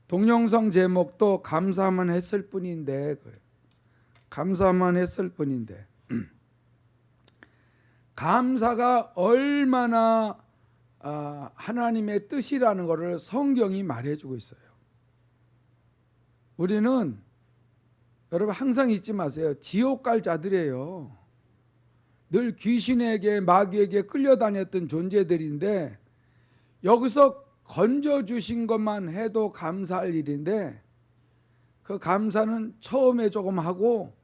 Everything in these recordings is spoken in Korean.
동영상 제목도 감사만 했을 뿐인데, 감사만 했을 뿐인데 감사가 얼마나 하나님의 뜻이라는 것을 성경이 말해주고 있어요. 우리는 여러분 항상 잊지 마세요. 지옥 갈 자들이에요. 늘 귀신에게 마귀에게 끌려다녔던 존재들인데 여기서 건져주신 것만 해도 감사할 일인데 그 감사는 처음에 조금 하고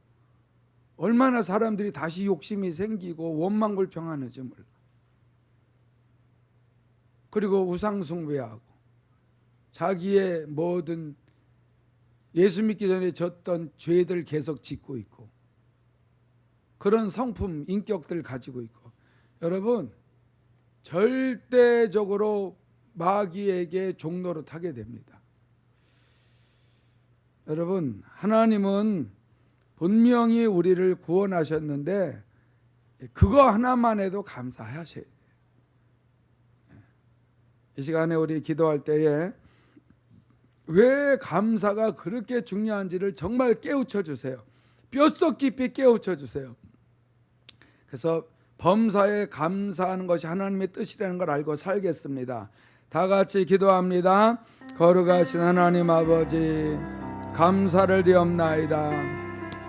얼마나 사람들이 다시 욕심이 생기고 원망불평하는지 몰라. 그리고 우상숭배하고 자기의 모든 예수 믿기 전에 졌던 죄들 계속 짓고 있고 그런 성품, 인격들 가지고 있고 여러분 절대적으로 마귀에게 종노릇하게 됩니다. 여러분 하나님은 분명히 우리를 구원하셨는데 그거 하나만 해도 감사하셔야 돼요. 이 시간에 우리 기도할 때에 왜 감사가 그렇게 중요한지를 정말 깨우쳐 주세요. 뼛속 깊이 깨우쳐 주세요. 그래서 범사에 감사하는 것이 하나님의 뜻이라는 걸 알고 살겠습니다. 다 같이 기도합니다. 거룩하신 하나님 아버지 감사를 드리옵나이다.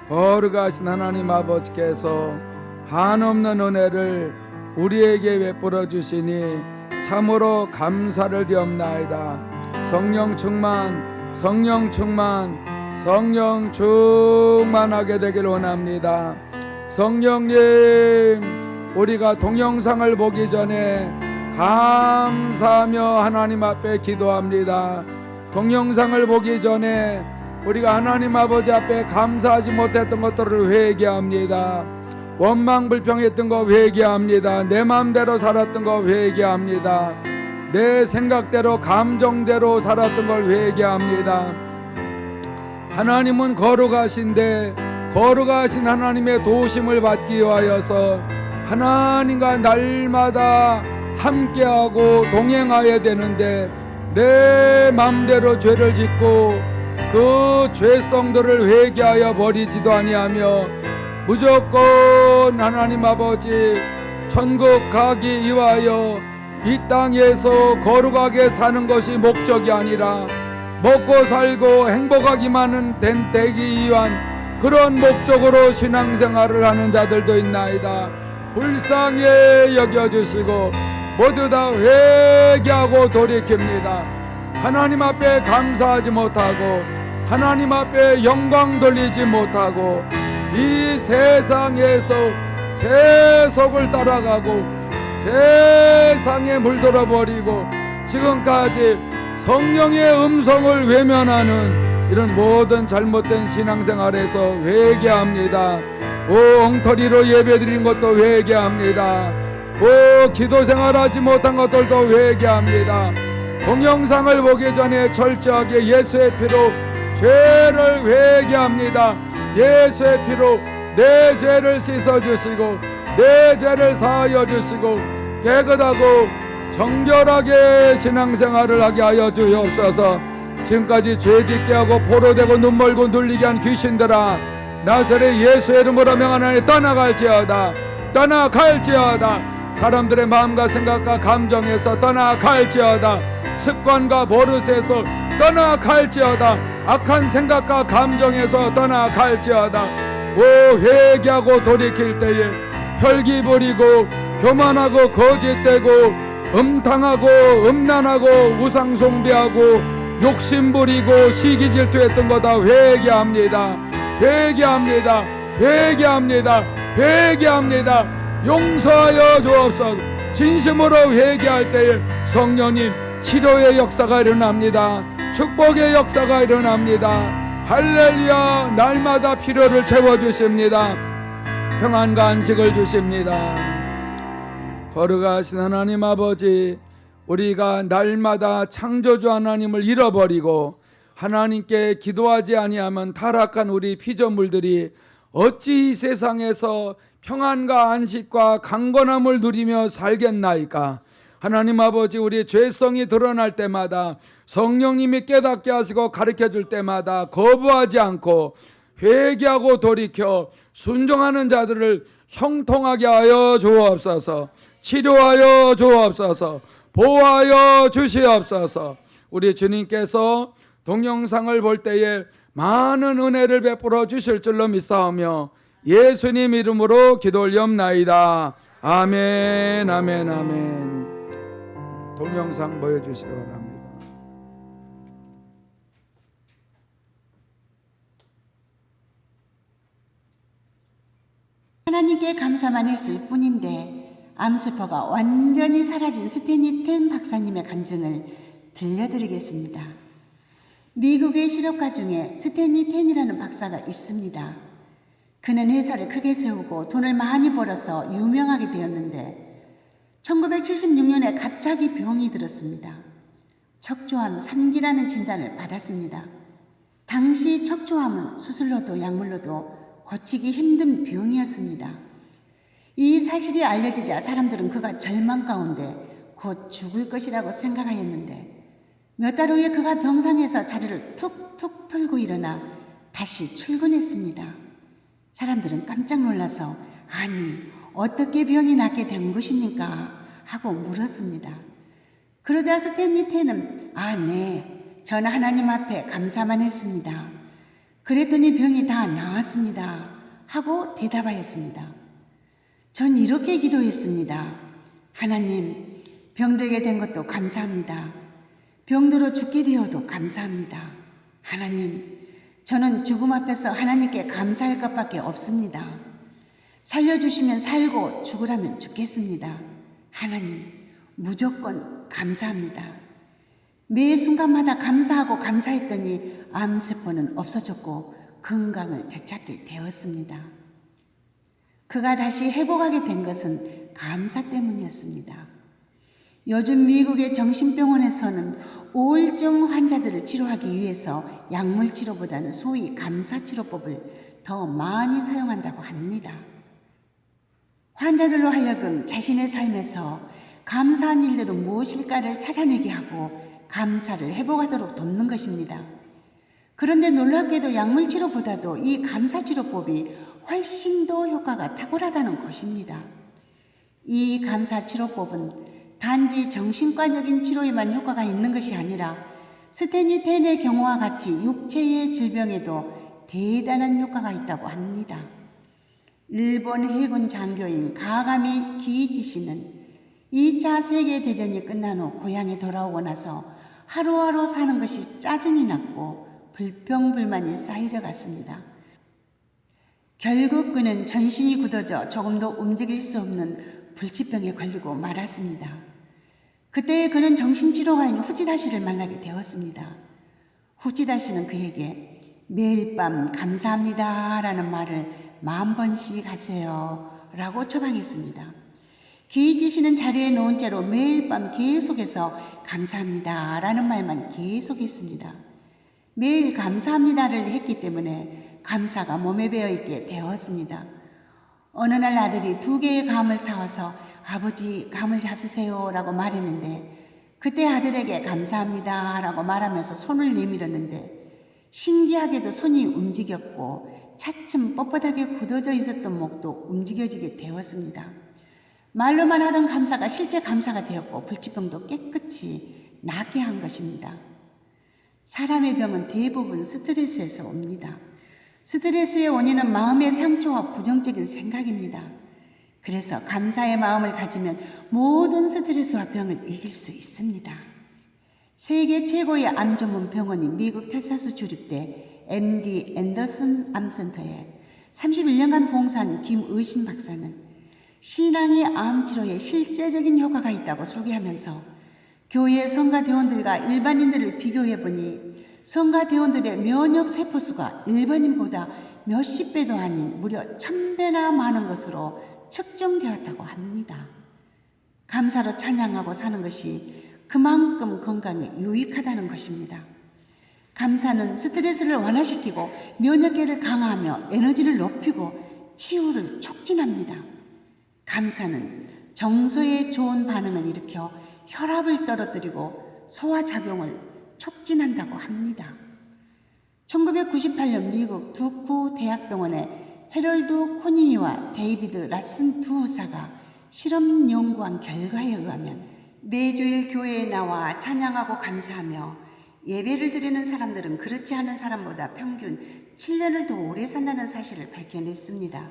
거룩하신 하나님 아버지께서 한없는 은혜를 우리에게 베풀어 주시니 참으로 감사를 드리옵나이다. 성령 충만하게 되길 원합니다. 성령님, 우리가 동영상을 보기 전에 감사하며 하나님 앞에 기도합니다. 동영상을 보기 전에 우리가 하나님 아버지 앞에 감사하지 못했던 것들을 회개합니다. 원망불평했던 거 회개합니다. 내 마음대로 살았던 거 회개합니다. 내 생각대로 감정대로 살았던 걸 회개합니다. 하나님은 거룩하신데 거룩하신 하나님의 도우심을 받기 위하여서 하나님과 날마다 함께하고 동행하여야 되는데 내 마음대로 죄를 짓고 그 죄성들을 회개하여 버리지도 아니하며 무조건 하나님 아버지 천국 가기 위하여 이 땅에서 거룩하게 사는 것이 목적이 아니라 먹고 살고 행복하기만 되기 위한 그런 목적으로 신앙생활을 하는 자들도 있나이다. 불쌍히 여겨주시고 모두 다 회개하고 돌이킵니다. 하나님 앞에 감사하지 못하고 하나님 앞에 영광 돌리지 못하고 이 세상에서 세속을 따라가고 세상에 물들어 버리고 지금까지 성령의 음성을 외면하는 이런 모든 잘못된 신앙생활에서 회개합니다. 엉터리로 예배드린 것도 회개합니다. 기도생활하지 못한 것들도 회개합니다. 동영상을 보기 전에 철저하게 예수의 피로 죄를 회개합니다. 예수의 피로 내 죄를 씻어주시고 내 죄를 사하여 주시고 깨끗하고 정결하게 신앙생활을 하게 하여 주옵소서. 지금까지 죄짓게 하고 포로되고 눈멀고 눌리게 한 귀신들아 나사렛 예수의 이름으로 명하노니 떠나갈지어다. 사람들의 마음과 생각과 감정에서 떠나갈지어다. 습관과 버릇에서 떠나갈지어다. 악한 생각과 감정에서 떠나갈지어다. 회개하고 돌이킬 때에 혈기 부리고 교만하고 거짓되고 음탕하고 음란하고 우상숭배하고 욕심 부리고 시기 질투했던 거 다 회개합니다. 용서하여 주옵소서. 진심으로 회개할 때에 성령님 치료의 역사가 일어납니다. 축복의 역사가 일어납니다. 할렐루야. 날마다 필요를 채워주십니다. 평안과 안식을 주십니다. 거룩하신 하나님 아버지, 우리가 날마다 창조주 하나님을 잃어버리고 하나님께 기도하지 아니하면 타락한 우리 피조물들이 어찌 이 세상에서 평안과 안식과 강건함을 누리며 살겠나이까. 하나님 아버지, 우리 죄성이 드러날 때마다 성령님이 깨닫게 하시고 가르쳐 줄 때마다 거부하지 않고 회개하고 돌이켜 순종하는 자들을 형통하게 하여 주옵소서. 치료하여 주옵소서. 보호하여 주시옵소서. 우리 주님께서 동영상을 볼 때에 많은 은혜를 베풀어 주실 줄로 믿사오며 예수님 이름으로 기도 올리옵나이다. 아멘, 아멘, 아멘. 동영상 보여주시기 바랍니다. 하나님께 감사만 했을 뿐인데 암세포가 완전히 사라진 스테니 텐 박사님의 간증을 들려드리겠습니다. 미국의 실업가 중에 스테니 텐이라는 박사가 있습니다. 그는 회사를 크게 세우고 돈을 많이 벌어서 유명하게 되었는데 1976년에 갑자기 병이 들었습니다. 척추암 3기라는 진단을 받았습니다. 당시 척추암은 수술로도 약물로도 고치기 힘든 병이었습니다. 이 사실이 알려지자 사람들은 그가 절망 가운데 곧 죽을 것이라고 생각하였는데 몇 달 후에 그가 병상에서 자리를 툭툭 털고 일어나 다시 출근했습니다. 사람들은 깜짝 놀라서 아니 어떻게 병이 낫게 된 것입니까? 하고 물었습니다. 그러자 스탠리 텐은 네, 저는 하나님 앞에 감사만 했습니다. 그랬더니 병이 다 나았습니다. 하고 대답하였습니다. 전 이렇게 기도했습니다. 하나님, 병들게 된 것도 감사합니다. 병들어 죽게 되어도 감사합니다. 하나님, 저는 죽음 앞에서 하나님께 감사할 것밖에 없습니다. 살려주시면 살고 죽으라면 죽겠습니다. 하나님, 무조건 감사합니다. 매 순간마다 감사하고 감사했더니 암세포는 없어졌고 건강을 되찾게 되었습니다. 그가 다시 회복하게 된 것은 감사 때문이었습니다. 요즘 미국의 정신병원에서는 우울증 환자들을 치료하기 위해서 약물 치료보다는 소위 감사 치료법을 더 많이 사용한다고 합니다. 환자들로 하여금 자신의 삶에서 감사한 일들은 무엇일까를 찾아내게 하고 감사를 회복하도록 돕는 것입니다. 그런데 놀랍게도 약물 치료보다도 이 감사 치료법이 훨씬 더 효과가 탁월하다는 것입니다. 이 감사 치료법은 단지 정신과적인 치료에만 효과가 있는 것이 아니라 스테니 텐의 경우와 같이 육체의 질병에도 대단한 효과가 있다고 합니다. 일본 해군 장교인 가가미 기이치 씨는 2차 세계대전이 끝난 후 고향에 돌아오고 나서 하루하루 사는 것이 짜증이 났고 불평불만이 쌓여져 갔습니다. 결국 그는 전신이 굳어져 조금도 움직일 수 없는 불치병에 걸리고 말았습니다. 그때 그는 정신치료가인 후지다 씨를 만나게 되었습니다. 후지다 씨는 그에게 매일 밤 감사합니다 라는 말을 10,000번씩 하세요 라고 처방했습니다. 기이지 씨는 자리에 놓은 채로 매일 밤 계속해서 감사합니다 라는 말만 계속했습니다. 매일 감사합니다를 했기 때문에 감사가 몸에 배어있게 되었습니다. 어느 날 아들이 2개의 감을 사와서 아버지 감을 잡수세요 라고 말했는데 그때 아들에게 감사합니다 라고 말하면서 손을 내밀었는데 신기하게도 손이 움직였고 차츰 뻣뻣하게 굳어져 있었던 목도 움직여지게 되었습니다. 말로만 하던 감사가 실제 감사가 되었고 불치병도 깨끗이 낫게 한 것입니다. 사람의 병은 대부분 스트레스에서 옵니다. 스트레스의 원인은 마음의 상처와 부정적인 생각입니다. 그래서 감사의 마음을 가지면 모든 스트레스와 병을 이길 수 있습니다. 세계 최고의 암 전문 병원인 미국 텍사스 주립대 MD 앤더슨 암센터에 31년간 봉사한 김의신 박사는 신앙이 암 치료에 실제적인 효과가 있다고 소개하면서 교회 성가대원들과 일반인들을 비교해보니 성가대원들의 면역 세포수가 일반인보다 몇십 배도 아닌 무려 1000배나 많은 것으로 측정되었다고 합니다. 감사로 찬양하고 사는 것이 그만큼 건강에 유익하다는 것입니다. 감사는 스트레스를 완화시키고 면역계를 강화하며 에너지를 높이고 치유를 촉진합니다. 감사는 정서에 좋은 반응을 일으켜 혈압을 떨어뜨리고 소화작용을 촉진한다고 합니다. 1998년 미국 두쿠 대학병원의 헤럴드 코니와 데이비드 라슨 두 의사가 실험 연구한 결과에 의하면 매주일 교회에 나와 찬양하고 감사하며 예배를 드리는 사람들은 그렇지 않은 사람보다 평균 7년을 더 오래 산다는 사실을 밝혀냈습니다.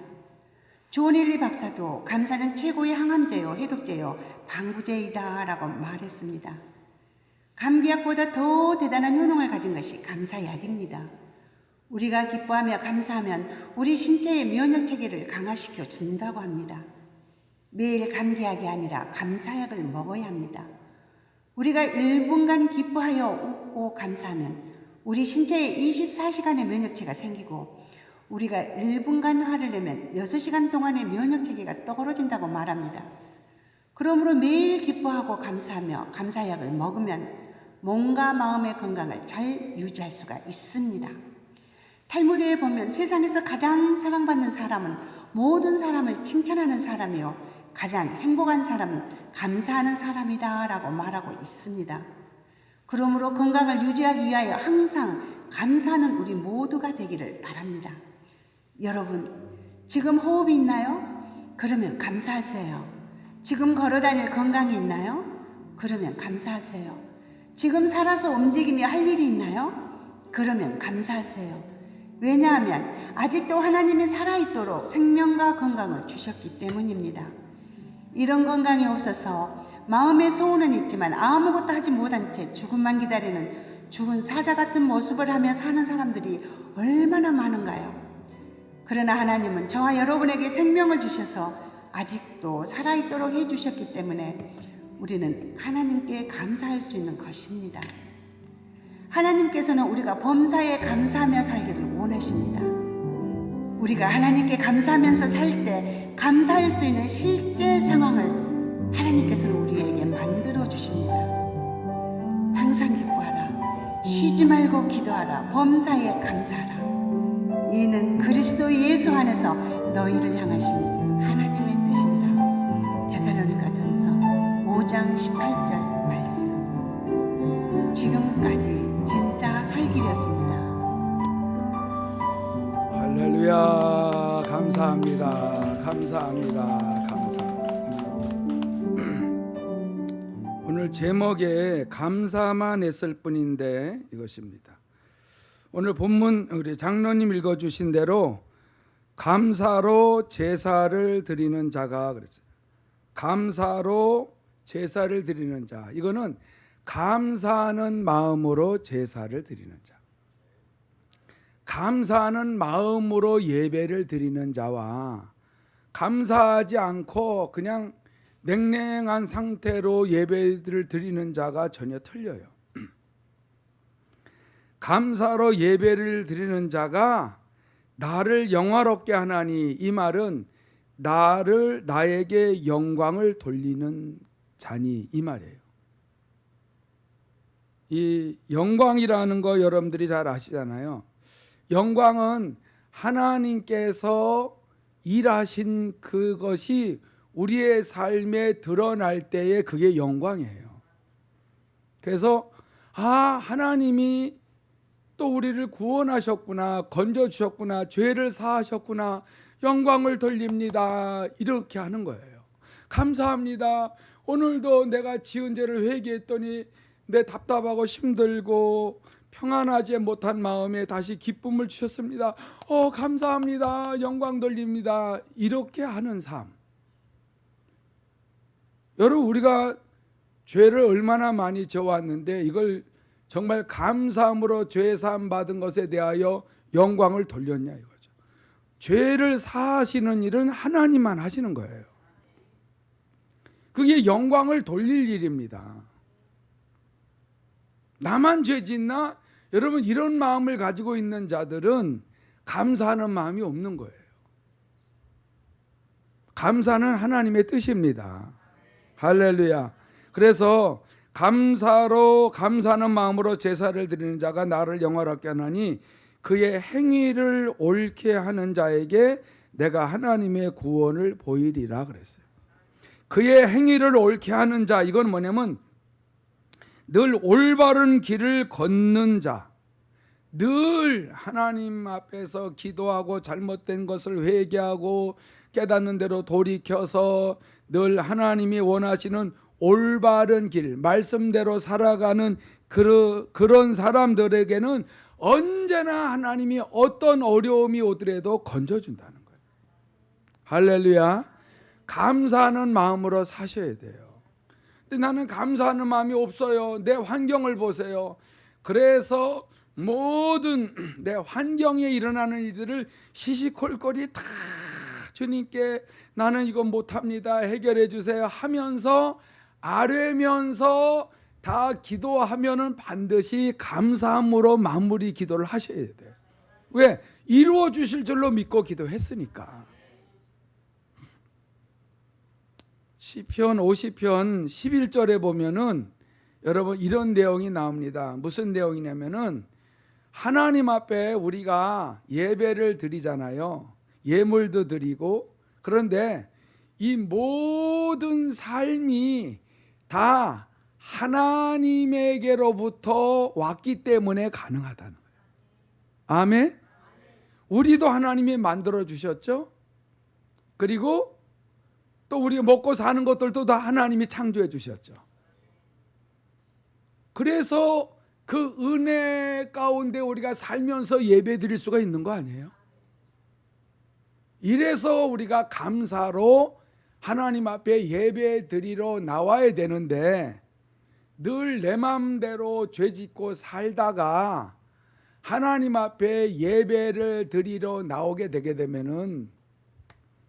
존 헨리 박사도 감사는 최고의 항암제요, 해독제요, 방부제이다 라고 말했습니다. 감기약보다 더 대단한 효능을 가진 것이 감사약입니다. 우리가 기뻐하며 감사하면 우리 신체의 면역체계를 강화시켜 준다고 합니다. 매일 감기약이 아니라 감사약을 먹어야 합니다. 우리가 1분간 기뻐하여 웃고 감사하면 우리 신체에 24시간의 면역체가 생기고 우리가 1분간 화를 내면 6시간 동안의 면역체계가 떨어진다고 말합니다. 그러므로 매일 기뻐하고 감사하며 감사약을 먹으면 몸과 마음의 건강을 잘 유지할 수가 있습니다. 탈무드에 보면 세상에서 가장 사랑받는 사람은 모든 사람을 칭찬하는 사람이요 가장 행복한 사람은 감사하는 사람이다 라고 말하고 있습니다. 그러므로 건강을 유지하기 위하여 항상 감사하는 우리 모두가 되기를 바랍니다. 여러분, 지금 호흡이 있나요? 그러면 감사하세요. 지금 걸어다닐 건강이 있나요? 그러면 감사하세요. 지금 살아서 움직이며 할 일이 있나요? 그러면 감사하세요. 왜냐하면 아직도 하나님이 살아있도록 생명과 건강을 주셨기 때문입니다. 이런 건강이 없어서 마음의 소원은 있지만 아무것도 하지 못한 채 죽음만 기다리는 죽은 사자 같은 모습을 하며 사는 사람들이 얼마나 많은가요? 그러나 하나님은 저와 여러분에게 생명을 주셔서 아직도 살아있도록 해주셨기 때문에 우리는 하나님께 감사할 수 있는 것입니다. 하나님께서는 우리가 범사에 감사하며 살기를 원하십니다. 우리가 하나님께 감사하면서 살 때 감사할 수 있는 실제 상황을 하나님께서는 우리에게 만들어 주십니다. 항상 기뻐하라. 쉬지 말고 기도하라. 범사에 감사하라. 이는 그리스도 예수 안에서 너희를 향하신 하나님의 뜻이니라. 데살로니가전서 5장 18절 말씀. 지금까지 진짜 살길이었습니다. 할렐루야. 감사합니다. 감사합니다. 감사합니다. 오늘 제목에 감사만 했을 뿐인데 이것입니다. 오늘 본문 우리 장로님 읽어주신 대로 감사로 제사를 드리는 자가 그랬어요. 감사로 제사를 드리는 자. 이거는 감사하는 마음으로 제사를 드리는 자. 감사하는 마음으로 예배를 드리는 자와 감사하지 않고 그냥 냉랭한 상태로 예배를 드리는 자가 전혀 틀려요. 감사로 예배를 드리는 자가 나를 영화롭게 하나니, 이 말은 나에게 영광을 돌리는 자니, 이 말이에요. 이 영광이라는 거 여러분들이 잘 아시잖아요. 영광은 하나님께서 일하신 그것이 우리의 삶에 드러날 때에 그게 영광이에요. 그래서 하나님이 또 우리를 구원하셨구나, 건져주셨구나, 죄를 사하셨구나, 영광을 돌립니다, 이렇게 하는 거예요. 감사합니다. 오늘도 내가 지은 죄를 회개했더니 내 답답하고 힘들고 평안하지 못한 마음에 다시 기쁨을 주셨습니다. 감사합니다. 영광 돌립니다. 이렇게 하는 삶. 여러분, 우리가 죄를 얼마나 많이 져왔는데 이걸 정말 감사함으로 죄 사함 받은 것에 대하여 영광을 돌렸냐 이거죠. 죄를 사하시는 일은 하나님만 하시는 거예요. 그게 영광을 돌릴 일입니다. 나만 죄 짓나? 여러분, 이런 마음을 가지고 있는 자들은 감사하는 마음이 없는 거예요. 감사는 하나님의 뜻입니다. 할렐루야. 그래서 감사로 감사하는 마음으로 제사를 드리는 자가 나를 영화롭게 하나니 그의 행위를 옳게 하는 자에게 내가 하나님의 구원을 보이리라 그랬어요. 그의 행위를 옳게 하는 자, 이건 뭐냐면 늘 올바른 길을 걷는 자, 늘 하나님 앞에서 기도하고 잘못된 것을 회개하고 깨닫는 대로 돌이켜서 늘 하나님이 원하시는 올바른 길, 말씀대로 살아가는 그런 사람들에게는 언제나 하나님이 어떤 어려움이 오더라도 건져준다는 거예요. 할렐루야. 감사하는 마음으로 사셔야 돼요. 근데 나는 감사하는 마음이 없어요. 내 환경을 보세요. 그래서 모든 내 환경에 일어나는 일들을 시시콜콜이 다 주님께 나는 이거 못합니다, 해결해 주세요 하면서 아뢰면서 다 기도하면은 반드시 감사함으로 마무리 기도를 하셔야 돼요. 왜? 이루어 주실 줄로 믿고 기도했으니까. 시편 50편 11절에 보면은 여러분 이런 내용이 나옵니다. 무슨 내용이냐면은 하나님 앞에 우리가 예배를 드리잖아요. 예물도 드리고. 그런데 이 모든 삶이 다 하나님에게로부터 왔기 때문에 가능하다는 거예요. 아멘. 우리도 하나님이 만들어 주셨죠. 그리고 또 우리가 먹고 사는 것들도 다 하나님이 창조해 주셨죠. 그래서 그 은혜 가운데 우리가 살면서 예배 드릴 수가 있는 거 아니에요? 이래서 우리가 감사로 하나님 앞에 예배 드리러 나와야 되는데 늘 내 마음대로 죄짓고 살다가 하나님 앞에 예배를 드리러 나오게 되게 되면은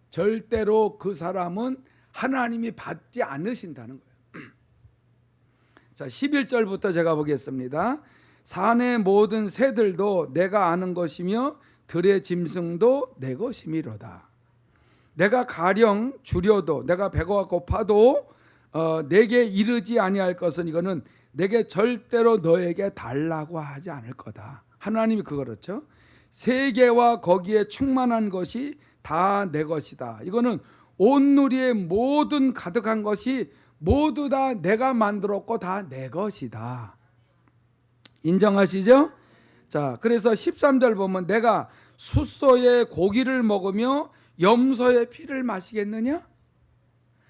절대로 그 사람은 하나님이 받지 않으신다는 거예요. 자, 11절부터 제가 보겠습니다. 산의 모든 새들도 내가 아는 것이며 들의 짐승도 내 것이미로다. 내가 가령 주려도 내가 배가 고파도 내게 이르지 아니할 것은 이거는 내게 절대로 너에게 달라고 하지 않을 거다. 하나님이 그렇죠. 세계와 거기에 충만한 것이 다 내 것이다. 이거는 온누리의 모든 가득한 것이 모두 다 내가 만들었고 다 내 것이다. 인정하시죠? 자, 그래서 13절 보면 내가 숫소의 고기를 먹으며 염소의 피를 마시겠느냐?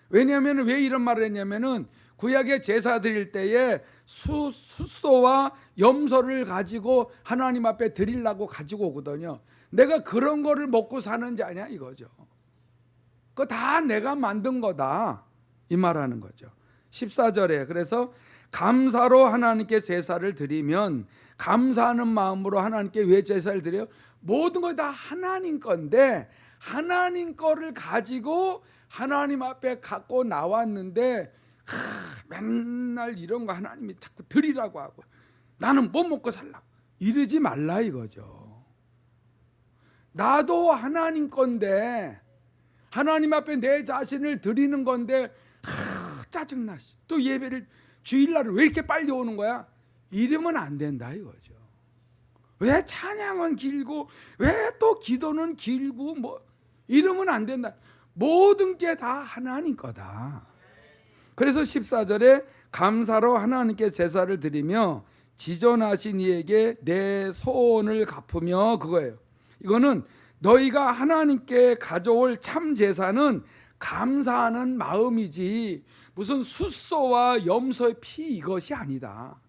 왜냐하면 왜 이런 말을 했냐면은 구약의 제사 드릴 때에 숫소와 염소를 가지고 하나님 앞에 드리려고 가지고 오거든요. 내가 그런 거를 먹고 사는 자냐 이거죠. 그거 다 내가 만든 거다 이 말하는 거죠. 14절에 그래서 감사로 하나님께 제사를 드리면 감사하는 마음으로 하나님께 왜 제사를 드려요? 모든 거 다 하나님 건데 하나님 거를 가지고 하나님 앞에 갖고 나왔는데 맨날 이런 거 하나님이 자꾸 드리라고 하고 나는 못 먹고 살라고 이러지 말라 이거죠. 나도 하나님 건데 하나님 앞에 내 자신을 드리는 건데 짜증나. 또 예배를 주일날을 왜 이렇게 빨리 오는 거야? 이러면 안 된다 이거죠. 왜 찬양은 길고 왜 또 기도는 길고 뭐 이러면 안 된다. 모든 게 다 하나님 거다. 그래서 14절에 감사로 하나님께 제사를 드리며 지존하신 이에게 내 소원을 갚으며 그거예요. 이거는 너희가 하나님께 가져올 참 제사는 감사하는 마음이지 무슨 숫소와 염소의 피 이것이 아니다.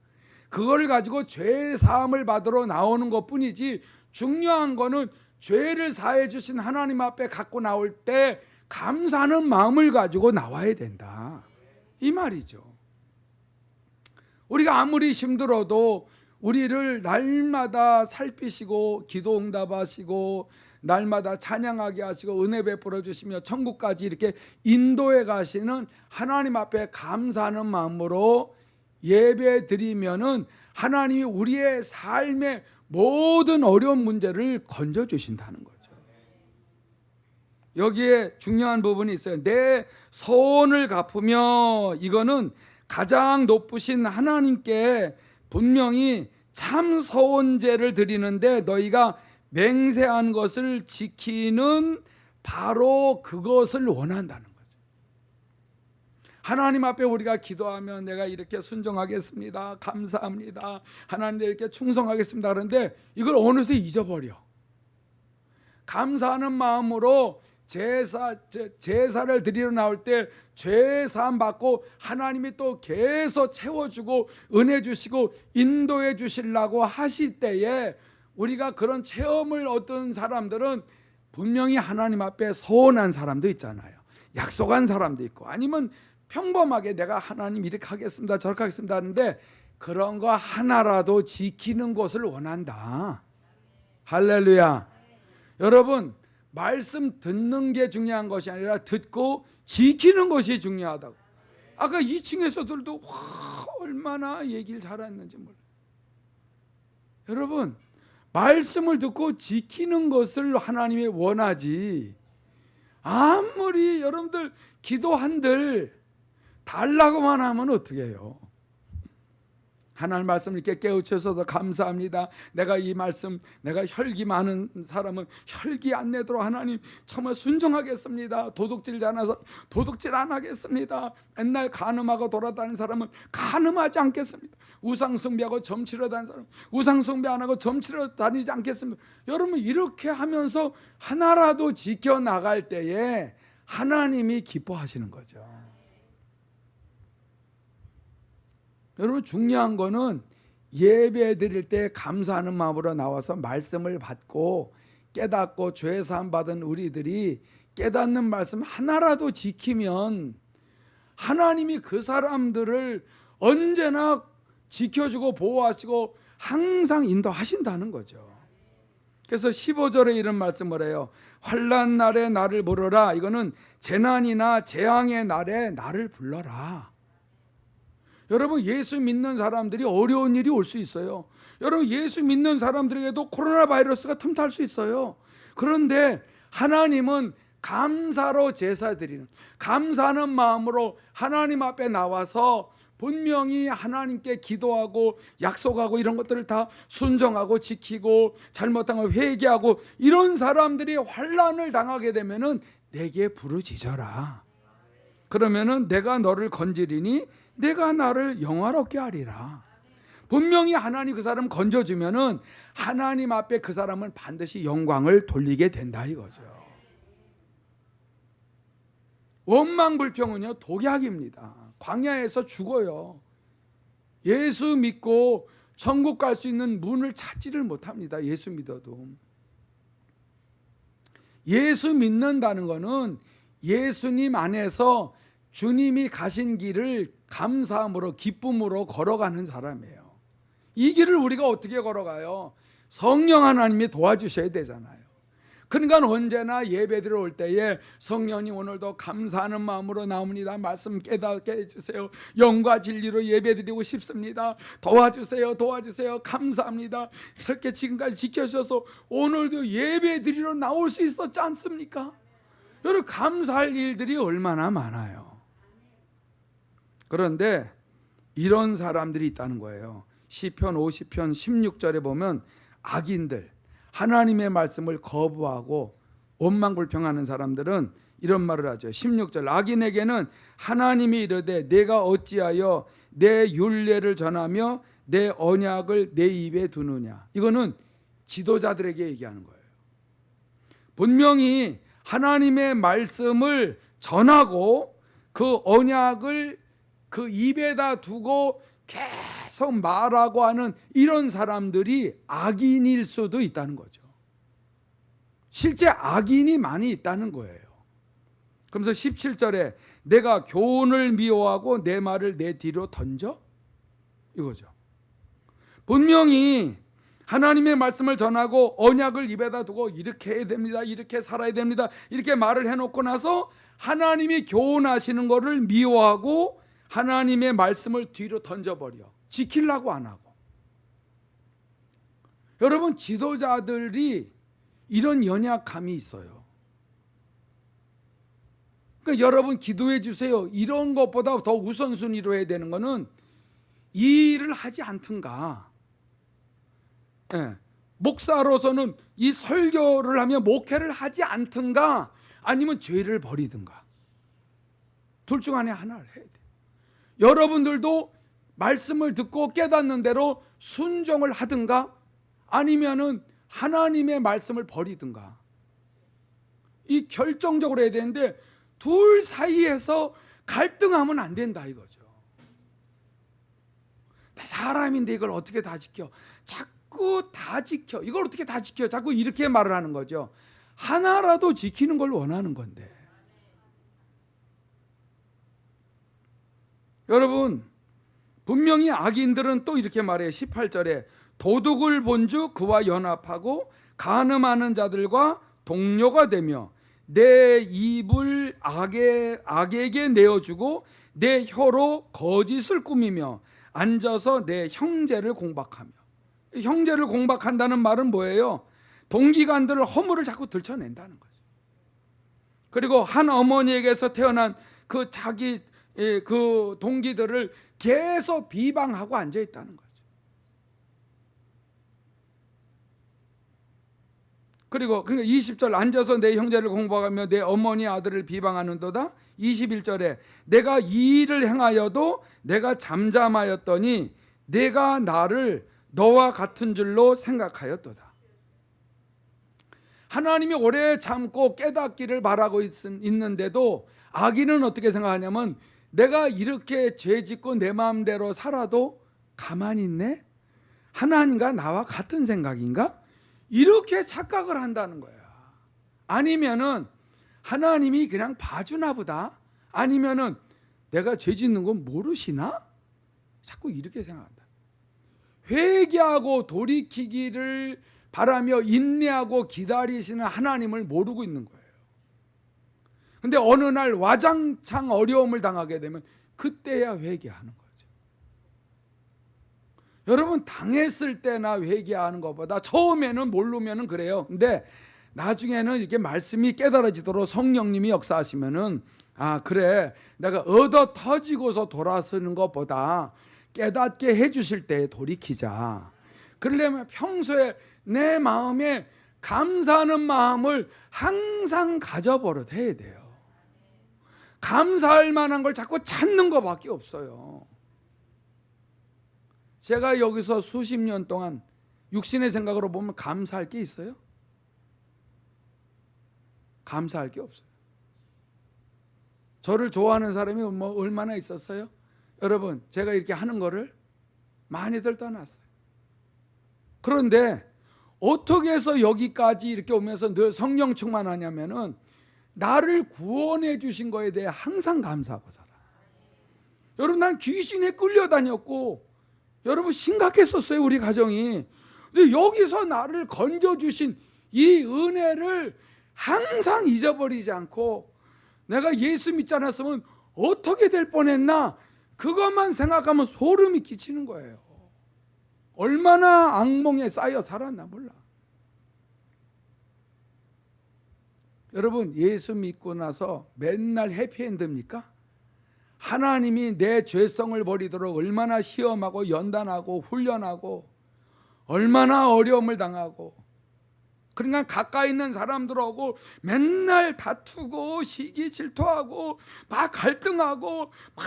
그걸 가지고 죄 사함을 받으러 나오는 것뿐이지 중요한 거는 죄를 사해 주신 하나님 앞에 갖고 나올 때 감사하는 마음을 가지고 나와야 된다 이 말이죠. 우리가 아무리 힘들어도 우리를 날마다 살피시고 기도 응답하시고 날마다 찬양하게 하시고 은혜 베풀어 주시며 천국까지 이렇게 인도해 가시는 하나님 앞에 감사하는 마음으로 예배 드리면은 하나님이 우리의 삶의 모든 어려운 문제를 건져 주신다는 거죠. 여기에 중요한 부분이 있어요. 내 소원을 갚으며 이거는 가장 높으신 하나님께 분명히 참 소원제를 드리는데 너희가 맹세한 것을 지키는 바로 그것을 원한다는 거죠. 하나님 앞에 우리가 기도하면 내가 이렇게 순종하겠습니다, 감사합니다, 하나님께 이렇게 충성하겠습니다, 그런데 이걸 어느새 잊어버려. 감사하는 마음으로 제사를 드리러 나올 때 죄 사함 받고 하나님이 또 계속 채워주고 은혜 주시고 인도해 주시려고 하실 때에 우리가 그런 체험을 얻은 사람들은 분명히 하나님 앞에 서운한 사람도 있잖아요. 약속한 사람도 있고, 아니면 평범하게 내가 하나님 이렇게 하겠습니다, 저렇게 하겠습니다 하는데 그런 거 하나라도 지키는 것을 원한다. 할렐루야. 여러분, 말씀 듣는 게 중요한 것이 아니라 듣고 지키는 것이 중요하다고. 아까 2층에서들도 얼마나 얘기를 잘했는지 몰라요. 여러분, 말씀을 듣고 지키는 것을 하나님이 원하지, 아무리 여러분들 기도한들 달라고만 하면 어떻게 해요? 하나님 말씀 이렇게 깨우쳐서도 감사합니다. 내가 이 말씀, 내가 혈기 많은 사람은 혈기 안 내도록 하나님 정말 순종하겠습니다. 도둑질 않아서 도둑질 안 하겠습니다. 맨날 간음하고 돌아다니는 사람은 간음하지 않겠습니다. 우상숭배하고 점치러 다니는 사람은 우상숭배 안 하고 점치러 다니지 않겠습니다. 여러분, 이렇게 하면서 하나라도 지켜나갈 때에 하나님이 기뻐하시는 거죠. 여러분, 중요한 거는 예배 드릴 때 감사하는 마음으로 나와서 말씀을 받고 깨닫고 죄 사함 받은 우리들이 깨닫는 말씀 하나라도 지키면 하나님이 그 사람들을 언제나 지켜주고 보호하시고 항상 인도하신다는 거죠. 그래서 15절에 이런 말씀을 해요. 환난 날에 나를 부르라. 이거는 재난이나 재앙의 날에 나를 불러라. 여러분, 예수 믿는 사람들이 어려운 일이 올 수 있어요. 여러분, 예수 믿는 사람들에게도 코로나 바이러스가 틈탈 수 있어요. 그런데 하나님은 감사로 제사 드리는, 감사하는 마음으로 하나님 앞에 나와서 분명히 하나님께 기도하고 약속하고 이런 것들을 다 순종하고 지키고 잘못한 걸 회개하고 이런 사람들이 환난을 당하게 되면은 내게 부르짖어라. 그러면은 내가 너를 건지리니 내가 나를 영화롭게 하리라. 분명히 하나님 그 사람 건져주면은 하나님 앞에 그 사람은 반드시 영광을 돌리게 된다 이거죠. 원망불평은요 독약입니다. 광야에서 죽어요. 예수 믿고 천국 갈 수 있는 문을 찾지를 못합니다. 예수 믿어도. 예수 믿는다는 것은 예수님 안에서 주님이 가신 길을 감사함으로 기쁨으로 걸어가는 사람이에요. 이 길을 우리가 어떻게 걸어가요? 성령 하나님이 도와주셔야 되잖아요. 그러니까 언제나 예배드려 올 때에 성령님 오늘도 감사하는 마음으로 나옵니다. 말씀 깨닫게 해주세요. 영과 진리로 예배드리고 싶습니다. 도와주세요. 도와주세요. 감사합니다. 이렇게 지금까지 지켜주셔서 오늘도 예배드리러 나올 수 있었지 않습니까? 여러분, 감사할 일들이 얼마나 많아요. 그런데 이런 사람들이 있다는 거예요. 시편 50편 16절에 보면 악인들, 하나님의 말씀을 거부하고 원망불평하는 사람들은 이런 말을 하죠. 16절, 악인에게는 하나님이 이르되 내가 어찌하여 내 율례를 전하며 내 언약을 내 입에 두느냐. 이거는 지도자들에게 얘기하는 거예요. 분명히 하나님의 말씀을 전하고 그 언약을 그 입에다 두고 계속 말하고 하는 이런 사람들이 악인일 수도 있다는 거죠. 실제 악인이 많이 있다는 거예요. 그러면서 17절에 내가 교훈을 미워하고 내 말을 내 뒤로 던져? 이거죠. 분명히 하나님의 말씀을 전하고 언약을 입에다 두고 이렇게 해야 됩니다, 이렇게 살아야 됩니다, 이렇게 말을 해놓고 나서 하나님이 교훈하시는 것을 미워하고 하나님의 말씀을 뒤로 던져버려. 지키려고 안 하고. 여러분, 지도자들이 이런 연약함이 있어요. 그러니까 여러분 기도해 주세요. 이런 것보다 더 우선순위로 해야 되는 거는 이 일을 하지 않든가. 네. 목사로서는 이 설교를 하며 목회를 하지 않든가 아니면 죄를 버리든가. 둘 중 안에 하나를 해야 돼. 여러분들도 말씀을 듣고 깨닫는 대로 순종을 하든가 아니면은 하나님의 말씀을 버리든가, 이 결정적으로 해야 되는데 둘 사이에서 갈등하면 안 된다 이거죠. 사람인데 이걸 어떻게 다 지켜? 자꾸 다 지켜. 이걸 어떻게 다 지켜? 자꾸 이렇게 말을 하는 거죠. 하나라도 지키는 걸 원하는 건데. 여러분, 분명히 악인들은 또 이렇게 말해요. 18절에 도둑을 본즉 그와 연합하고 간음하는 자들과 동료가 되며 내 입을 악에게 내어주고 내 혀로 거짓을 꾸미며 앉아서 내 형제를 공박하며. 형제를 공박한다는 말은 뭐예요? 동기간들을 허물을 자꾸 들춰낸다는 거죠. 그리고 한 어머니에게서 태어난 그 자기 그 동기들을 계속 비방하고 앉아 있다는 거죠. 그리고 20절 앉아서 내 형제를 공박하며 내 어머니 아들을 비방하는도다. 21절에 내가 이 일을 행하여도 내가 잠잠하였더니 내가 나를 너와 같은 줄로 생각하였도다. 하나님이 오래 참고 깨닫기를 바라고 있는데도 악인은 어떻게 생각하냐면 내가 이렇게 죄짓고 내 마음대로 살아도 가만히 있네? 하나님과 나와 같은 생각인가? 이렇게 착각을 한다는 거야. 아니면은 하나님이 그냥 봐주나 보다. 아니면은 내가 죄 짓는 건 모르시나? 자꾸 이렇게 생각한다. 회개하고 돌이키기를 바라며 인내하고 기다리시는 하나님을 모르고 있는 거예요. 근데 어느 날 와장창 어려움을 당하게 되면 그때야 회개하는 거죠. 여러분, 당했을 때나 회개하는 것보다 처음에는 모르면은 그래요. 근데 나중에는 이렇게 말씀이 깨달아지도록 성령님이 역사하시면은 그래, 내가 얻어 터지고서 돌아서는 것보다 깨닫게 해주실 때 돌이키자. 그러려면 평소에 내 마음에 감사하는 마음을 항상 가져버릇 해야 돼요. 감사할 만한 걸 자꾸 찾는 것밖에 없어요. 제가 여기서 수십 년 동안 육신의 생각으로 보면 감사할 게 있어요? 감사할 게 없어요. 저를 좋아하는 사람이 얼마나 있었어요? 여러분, 제가 이렇게 하는 거를 많이들 떠났어요. 그런데 어떻게 해서 여기까지 이렇게 오면서 늘 성령 충만하냐면은 나를 구원해 주신 거에 대해 항상 감사하고 살아. 여러분, 난 귀신에 끌려다녔고 여러분 심각했었어요, 우리 가정이. 근데 여기서 나를 건져주신 이 은혜를 항상 잊어버리지 않고 내가 예수 믿지 않았으면 어떻게 될 뻔했나, 그것만 생각하면 소름이 끼치는 거예요. 얼마나 악몽에 쌓여 살았나 몰라. 여러분, 예수 믿고 나서 맨날 해피엔드입니까? 하나님이 내 죄성을 버리도록 얼마나 시험하고 연단하고 훈련하고 얼마나 어려움을 당하고, 그러니까 가까이 있는 사람들하고 맨날 다투고 시기 질투하고 막 갈등하고 막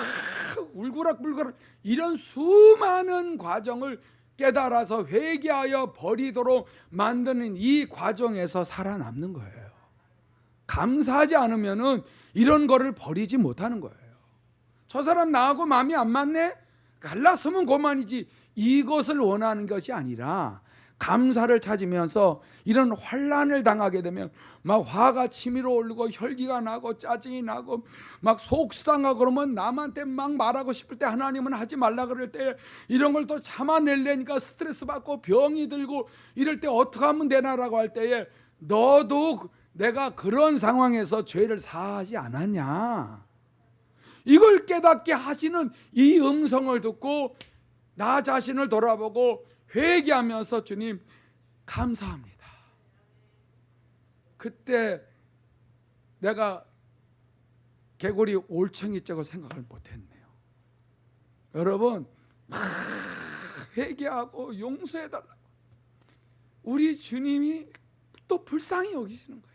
울그락불그락 이런 수많은 과정을 깨달아서 회개하여 버리도록 만드는 이 과정에서 살아남는 거예요. 감사하지 않으면은 이런 거를 버리지 못하는 거예요. 저 사람 나하고 마음이 안 맞네? 갈랐으면 그만이지. 이것을 원하는 것이 아니라 감사를 찾으면서 이런 환난을 당하게 되면 막 화가 치밀어 오르고 혈기가 나고 짜증이 나고 막 속상하고, 그러면 남한테 막 말하고 싶을 때 하나님은 하지 말라 그럴 때 이런 걸 또 참아내려니까 스트레스 받고 병이 들고 이럴 때 어떻게 하면 되나라고 할 때에 너도 내가 그런 상황에서 죄를 사하지 않았냐, 이걸 깨닫게 하시는 이 음성을 듣고 나 자신을 돌아보고 회개하면서 주님 감사합니다. 그때 내가 개구리 올챙이 짝을 생각을 못했네요. 여러분, 막 회개하고 용서해달라고 우리 주님이 또 불쌍히 여기시는 거야.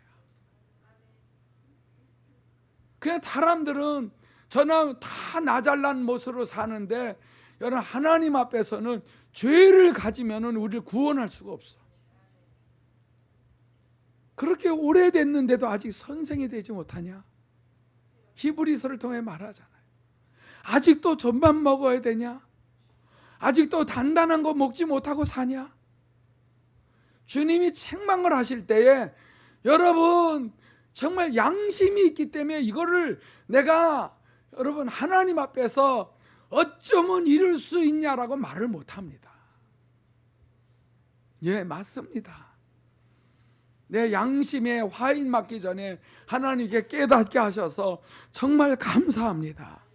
그냥 사람들은 저는 다 나잘난 모습으로 사는데 여러분 하나님 앞에서는 죄를 가지면은 우리를 구원할 수가 없어. 그렇게 오래됐는데도 아직 선생이 되지 못하냐? 히브리서를 통해 말하잖아요. 아직도 젖만 먹어야 되냐? 아직도 단단한 거 먹지 못하고 사냐? 주님이 책망을 하실 때에 여러분 정말 양심이 있기 때문에 이거를 내가 여러분 하나님 앞에서 어쩌면 이럴 수 있냐라고 말을 못합니다. 예, 맞습니다. 내 양심에 화인 맞기 전에 하나님께 깨닫게 하셔서 정말 감사합니다.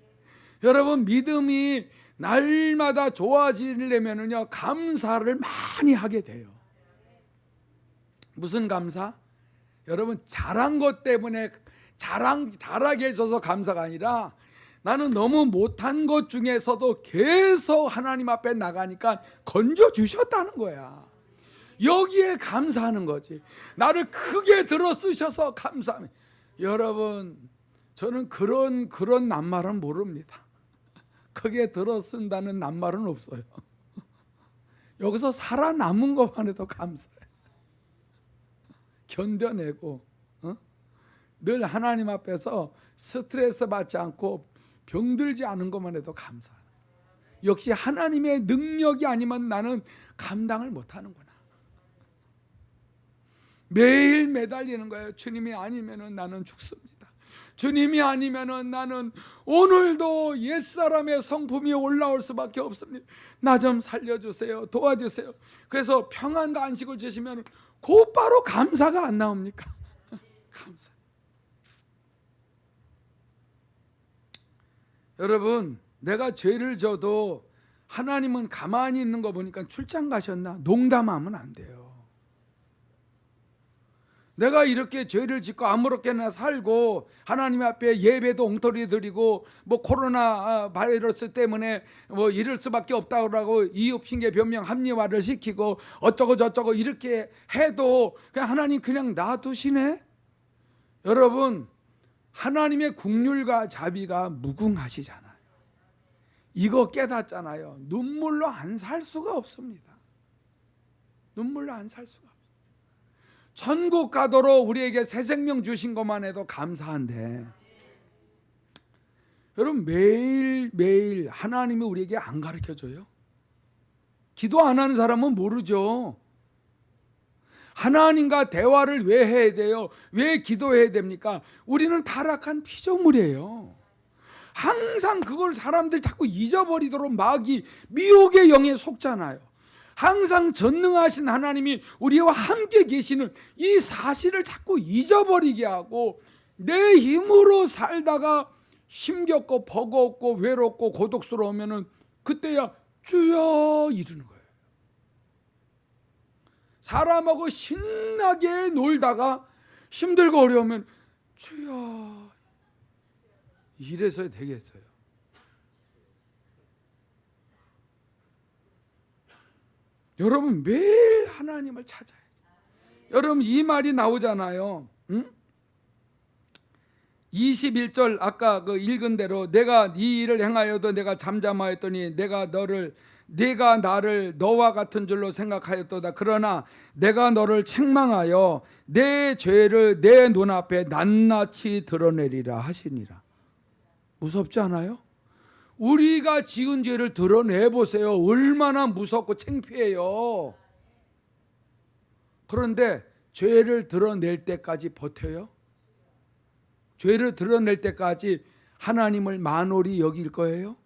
여러분 믿음이 날마다 좋아지려면요 감사를 많이 하게 돼요. 무슨 감사? 여러분 잘한 것 때문에 잘하게 해줘서 감사가 아니라 나는 너무 못한 것 중에서도 계속 하나님 앞에 나가니까 건져주셨다는 거야. 여기에 감사하는 거지. 나를 크게 들어 쓰셔서 감사합니다. 여러분 저는 그런 낱말은 모릅니다. 크게 들어 쓴다는 낱말은 없어요. 여기서 살아남은 것만 해도 감사해. 견뎌내고 늘 하나님 앞에서 스트레스 받지 않고 병들지 않은 것만 해도 감사해. 역시 하나님의 능력이 아니면 나는 감당을 못하는구나. 매일 매달리는 거예요. 주님이 아니면 나는 죽습니다. 주님이 아니면 나는 오늘도 옛사람의 성품이 올라올 수밖에 없습니다. 나 좀 살려주세요. 도와주세요. 그래서 평안과 안식을 주시면 곧바로 감사가 안 나옵니까? 감사. 여러분 내가 죄를 져도 하나님은 가만히 있는 거 보니까 출장 가셨나? 농담하면 안 돼요. 내가 이렇게 죄를 짓고 아무렇게나 살고 하나님 앞에 예배도 엉터리 드리고 뭐 코로나 바이러스 때문에 뭐 이럴 수밖에 없다고 이유 핑계 변명 합리화를 시키고 어쩌고 저쩌고 이렇게 해도 그냥 하나님 그냥 놔두시네. 여러분 하나님의 긍휼과 자비가 무궁하시잖아요. 이거 깨닫잖아요. 눈물로 안 살 수가 없습니다. 눈물로 안 살 수가 없어요. 천국 가도록 우리에게 새 생명 주신 것만 해도 감사한데 여러분 매일매일 하나님이 우리에게 안 가르쳐줘요? 기도 안 하는 사람은 모르죠. 하나님과 대화를 왜 해야 돼요? 왜 기도해야 됩니까? 우리는 타락한 피조물이에요. 항상 그걸 사람들 자꾸 잊어버리도록 마귀 미혹의 영에 속잖아요. 항상 전능하신 하나님이 우리와 함께 계시는 이 사실을 자꾸 잊어버리게 하고 내 힘으로 살다가 힘겹고 버겁고 외롭고 고독스러우면 그때야 주여 이르는 거예요. 사람하고 신나게 놀다가 힘들고 어려우면 주여 이래서 되겠어요. 여러분 매일 하나님을 찾아야죠. 여러분 이 말이 나오잖아요. 21절 아까 그 읽은 대로 내가 네 일을 행하여도 내가 잠잠하였더니 내가 나를 너와 같은 줄로 생각하였도다. 그러나 내가 너를 책망하여 내 죄를 내 눈앞에 낱낱이 드러내리라 하시니라. 무섭지 않아요? 우리가 지은 죄를 드러내보세요. 얼마나 무섭고 창피해요. 그런데 죄를 드러낼 때까지 버텨요? 죄를 드러낼 때까지 하나님을 만홀히 여길 거예요?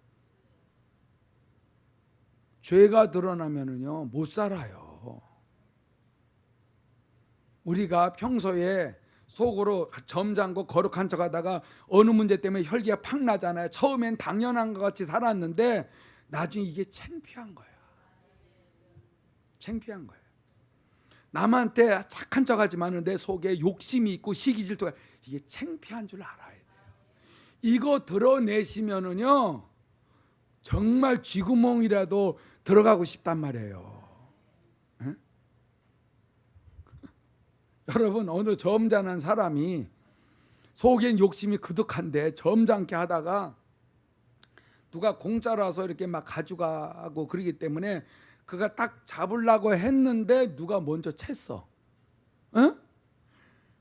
죄가 드러나면은요 못 살아요. 우리가 평소에 속으로 점잖고 거룩한 척하다가 어느 문제 때문에 혈기가 팍 나잖아요. 처음엔 당연한 것 같이 살았는데 나중에 이게 창피한 거야. 창피한 거예요. 남한테 착한 척하지만 내 속에 욕심이 있고 시기 질투가 이게 창피한 줄 알아야 돼요. 이거 드러내시면은요 정말 쥐구멍이라도 들어가고 싶단 말이에요. 에? 여러분 어느 점잖은 사람이 속엔 욕심이 그득한데 점잖게 하다가 누가 공짜라서 이렇게 막 가져가고 그러기 때문에 그가 딱 잡으려고 했는데 누가 먼저 챘어. 응?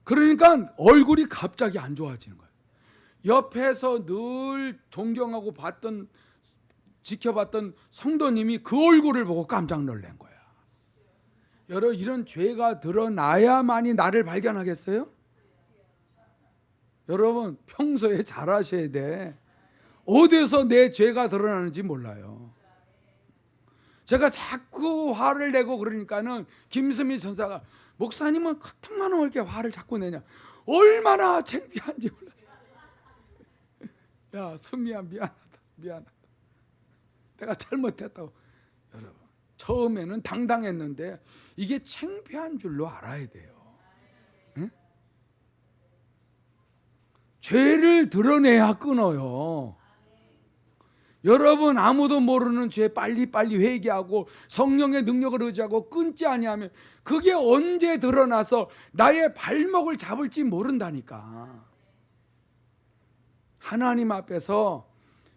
그러니까 얼굴이 갑자기 안 좋아지는 거예요. 옆에서 늘 존경하고 지켜봤던 성도님이 그 얼굴을 보고 깜짝 놀란 거야. 여러분, 이런 죄가 드러나야만이 나를 발견하겠어요? 여러분, 평소에 잘하셔야 돼. 어디서 내 죄가 드러나는지 몰라요. 제가 자꾸 화를 내고 그러니까는 김수미 전사가, 목사님은 같은 왜 이렇게 화를 자꾸 내냐, 얼마나 창피한지 몰랐어. 야, 수미야, 미안하다. 내가 잘못했다고. 여러분, 처음에는 당당했는데 이게 창피한 줄로 알아야 돼요. 응? 죄를 드러내야 끊어요. 여러분, 아무도 모르는 죄 빨리빨리 회개하고 성령의 능력을 의지하고 끊지 아니하면 그게 언제 드러나서 나의 발목을 잡을지 모른다니까. 하나님 앞에서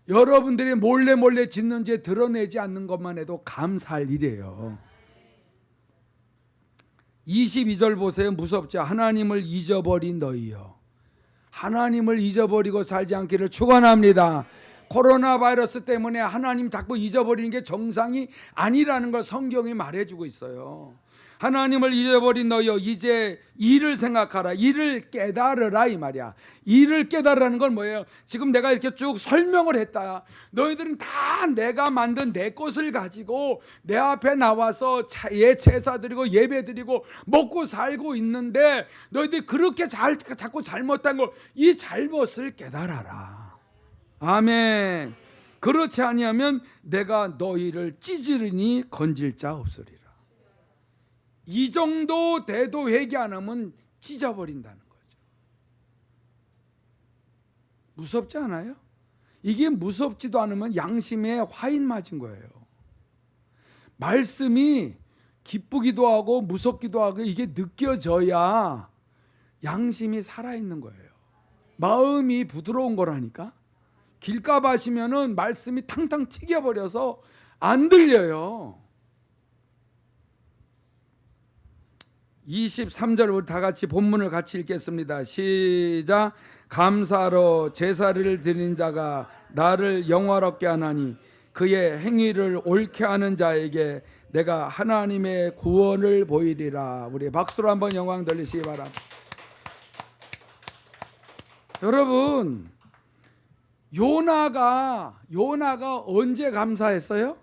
여러분들이 몰래 짓는 죄 드러내지 않는 것만 해도 감사할 일이에요. 22절 보세요. 무섭죠? 하나님을 잊어버린 너희여, 하나님을 잊어버리고 살지 않기를 축원합니다. 코로나 바이러스 때문에 하나님 자꾸 잊어버리는 게 정상이 아니라는 걸 성경이 말해주고 있어요. 하나님을 잊어버린 너희여, 이제 이를 생각하라, 이를 깨달으라, 이 말이야. 이를 깨달으라는 건 뭐예요? 지금 내가 이렇게 쭉 설명을 했다. 너희들은 다 내가 만든 내 것을 가지고 내 앞에 나와서 제사 드리고 예배 드리고 먹고 살고 있는데, 너희들이 그렇게 자꾸 잘못한 걸, 이 잘못을 깨달아라. 아멘. 그렇지 아니하면 내가 너희를 찌질으니 건질 자 없으리라. 이 정도 돼도 회개 안 하면 찢어버린다는 거죠. 무섭지 않아요? 이게 무섭지도 않으면 양심에 화인 맞은 거예요. 말씀이 기쁘기도 하고 무섭기도 하고 이게 느껴져야 양심이 살아있는 거예요. 마음이 부드러운 거라니까. 길가 가시면은 말씀이 탕탕 튀겨버려서 안 들려요. 23절 우리 다 같이 본문을 같이 읽겠습니다. 시작. 감사로 제사를 드린 자가 나를 영화롭게 하나니 그의 행위를 옳게 하는 자에게 내가 하나님의 구원을 보이리라. 우리 박수로 한번 영광 돌리시기 바랍니다. 여러분, 요나가 언제 감사했어요?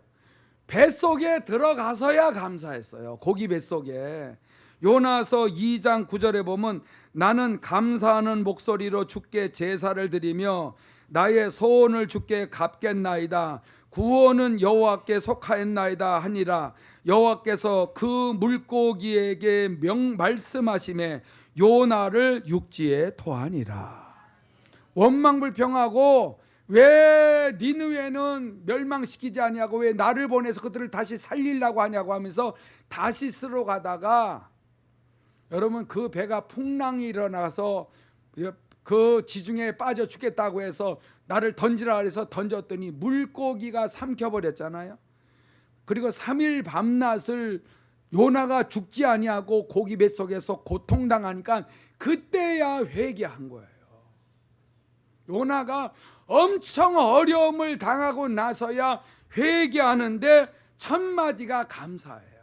뱃속에 들어가서야 감사했어요. 고기 뱃속에. 요나서 2장 9절에 보면 나는 감사하는 목소리로 주께 제사를 드리며 나의 소원을 주께 갚겠나이다. 구원은 여호와께 속하였나이다 하니라. 여호와께서 그 물고기에게 말씀하시매 요나를 육지에 토하니라. 원망불평하고 왜 니느웨는 멸망시키지 아니하고 왜 나를 보내서 그들을 다시 살리려고 하냐고 하면서 다시스로 가다가, 여러분, 그 배가 풍랑이 일어나서 그 지중해에 빠져 죽겠다고 해서 나를 던지라 그래서 던졌더니 물고기가 삼켜버렸잖아요. 그리고 3일 밤낮을 요나가 죽지 아니하고 고기 뱃속에서 고통당하니까 그때야 회개한 거예요. 요나가 엄청 어려움을 당하고 나서야 회개하는데 첫 마디가 감사해요.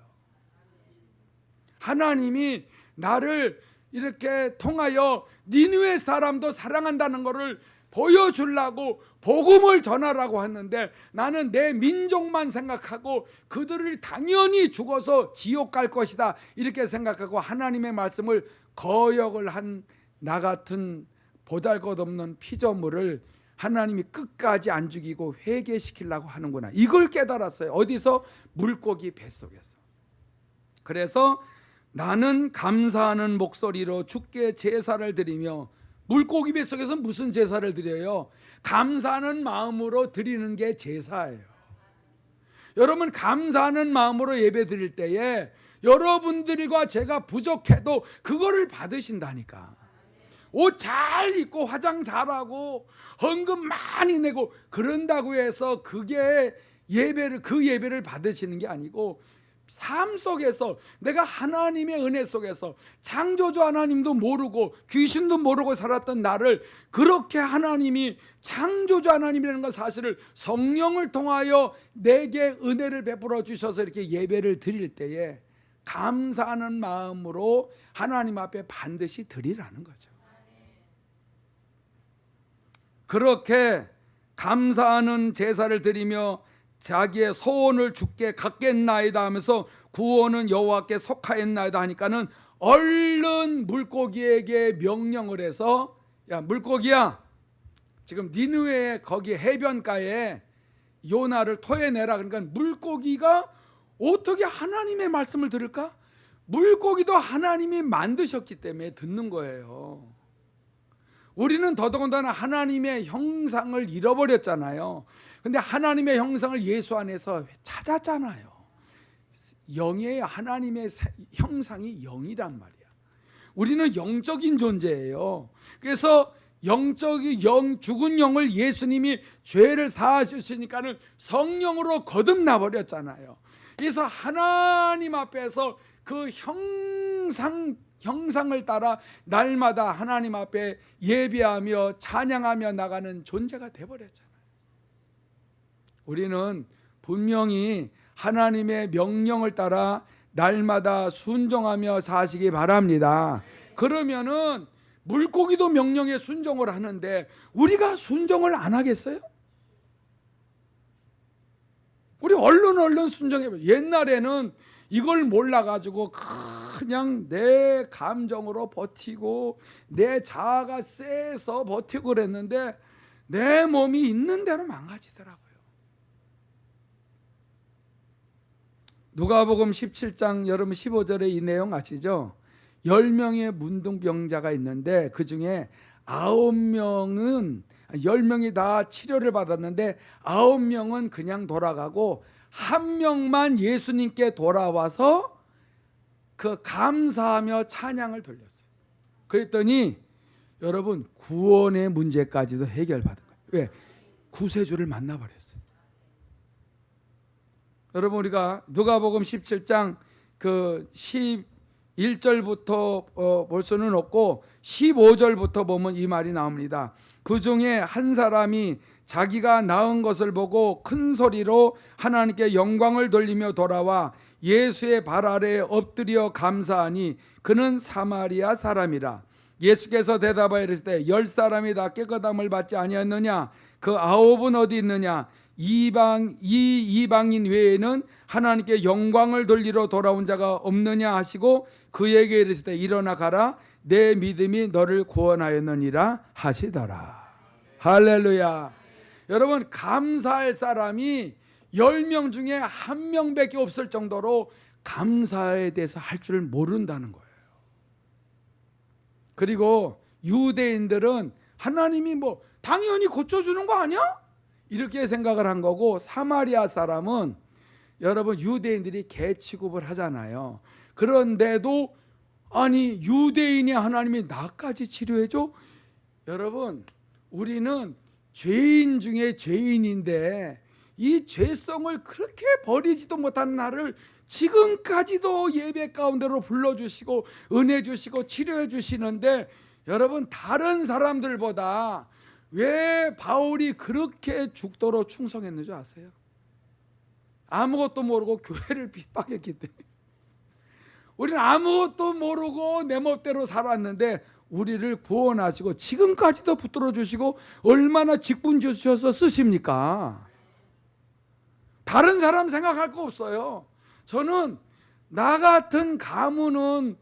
하나님이 나를 이렇게 통하여 니느웨 사람도 사랑한다는 것을 보여주려고 복음을 전하라고 했는데, 나는 내 민족만 생각하고 그들을 당연히 죽어서 지옥 갈 것이다 이렇게 생각하고 하나님의 말씀을 거역을 한 나 같은 보잘것없는 피조물을 하나님이 끝까지 안 죽이고 회개시키려고 하는구나, 이걸 깨달았어요. 어디서? 물고기 뱃속에서. 그래서 나는 감사하는 목소리로 주께 제사를 드리며, 물고기 뱃속에서 무슨 제사를 드려요? 감사하는 마음으로 드리는 게 제사예요. 여러분, 감사하는 마음으로 예배 드릴 때에 여러분들과 제가 부족해도 그거를 받으신다니까. 옷 잘 입고 화장 잘하고 헌금 많이 내고 그런다고 해서 그게 그 예배를 받으시는 게 아니고, 삶 속에서 내가 하나님의 은혜 속에서 창조주 하나님도 모르고 귀신도 모르고 살았던 나를 그렇게 하나님이 창조주 하나님이라는 것 사실을 성령을 통하여 내게 은혜를 베풀어 주셔서 이렇게 예배를 드릴 때에 감사하는 마음으로 하나님 앞에 반드시 드리라는 거죠. 그렇게 감사하는 제사를 드리며 자기의 소원을 주께 갖겠나이다 하면서 구원은 여호와께 속하였나이다 하니까는 얼른 물고기에게 명령을 해서, 야 물고기야, 지금 니느웨 거기 해변가에 요나를 토해내라. 그러니까 물고기가 어떻게 하나님의 말씀을 들을까? 물고기도 하나님이 만드셨기 때문에 듣는 거예요. 우리는 더더군다나 하나님의 형상을 잃어버렸잖아요. 근데 하나님의 형상을 예수 안에서 찾았잖아요. 영이에요. 하나님의 형상이 영이란 말이야. 우리는 영적인 존재예요. 그래서 영적인 영, 죽은 영을 예수님이 죄를 사하셨으니까는 성령으로 거듭나 버렸잖아요. 그래서 하나님 앞에서 그 형상을 따라 날마다 하나님 앞에 예배하며 찬양하며 나가는 존재가 되어버렸잖아요. 우리는 분명히 하나님의 명령을 따라 날마다 순종하며 사시기 바랍니다. 그러면은 물고기도 명령에 순종을 하는데 우리가 순종을 안 하겠어요? 우리 얼른 순종해봐요. 옛날에는 이걸 몰라가지고 그냥 내 감정으로 버티고 내 자아가 세서 버티고 그랬는데 내 몸이 있는 대로 망가지더라고요. 누가복음 17장 여러분 15절에 이 내용 아시죠? 10명의 문둥병자가 있는데 그 중에 10명이 다 치료를 받았는데 9명은 그냥 돌아가고 1명만 예수님께 돌아와서 그 감사하며 찬양을 돌렸어요. 그랬더니 여러분 구원의 문제까지도 해결받은 거예요. 왜? 구세주를 만나버렸어요. 여러분 우리가 누가복음 17장 그 11절부터 볼 수는 없고 15절부터 보면 이 말이 나옵니다. 그 중에 한 사람이 자기가 낳은 것을 보고 큰 소리로 하나님께 영광을 돌리며 돌아와 예수의 발 아래에 엎드려 감사하니 그는 사마리아 사람이라. 예수께서 대답하여 이르시되 10사람이 다 깨끗함을 받지 아니하였느냐? 그 9은 어디 있느냐? 이방인 외에는 하나님께 영광을 돌리러 돌아온 자가 없느냐 하시고 그에게 이르시되 일어나 가라, 내 믿음이 너를 구원하였느니라 하시더라. 할렐루야. 여러분 감사할 사람이 10명 중에 1명밖에 없을 정도로 감사에 대해서 할 줄 모른다는 거예요. 그리고 유대인들은 하나님이 뭐 당연히 고쳐주는 거 아니야? 이렇게 생각을 한 거고, 사마리아 사람은 여러분 유대인들이 개 취급을 하잖아요. 그런데도 아니 유대인이 하나님이 나까지 치료해줘? 여러분 우리는 죄인 중에 죄인인데 이 죄성을 그렇게 버리지도 못한 나를 지금까지도 예배 가운데로 불러주시고 은혜 주시고 치료해 주시는데, 여러분 다른 사람들보다 왜 바울이 그렇게 죽도록 충성했는지 아세요? 아무것도 모르고 교회를 핍박했기 때문에. 우리는 아무것도 모르고 내 멋대로 살았는데 우리를 구원하시고 지금까지도 붙들어 주시고 얼마나 직분 주셔서 쓰십니까? 다른 사람 생각할 거 없어요. 저는 나 같은 가문은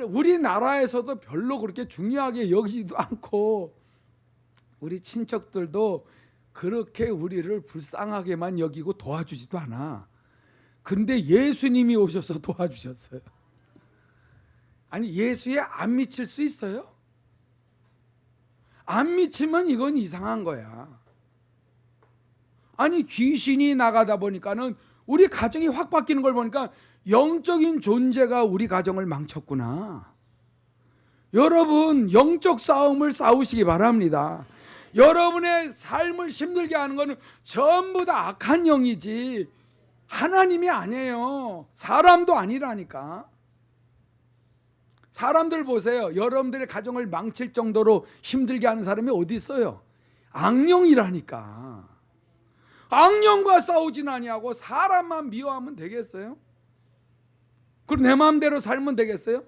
우리나라에서도 별로 그렇게 중요하게 여기지도 않고 우리 친척들도 그렇게 우리를 불쌍하게만 여기고 도와주지도 않아. 근데 예수님이 오셔서 도와주셨어요. 아니 예수에 안 미칠 수 있어요? 안 미치면 이건 이상한 거야. 아니 귀신이 나가다 보니까는 우리 가정이 확 바뀌는 걸 보니까 영적인 존재가 우리 가정을 망쳤구나. 여러분 영적 싸움을 싸우시기 바랍니다. 여러분의 삶을 힘들게 하는 것은 전부 다 악한 영이지 하나님이 아니에요. 사람도 아니라니까. 사람들 보세요. 여러분들의 가정을 망칠 정도로 힘들게 하는 사람이 어디 있어요? 악령이라니까. 악령과 싸우진 아니하고 사람만 미워하면 되겠어요? 그리고 내 마음대로 살면 되겠어요?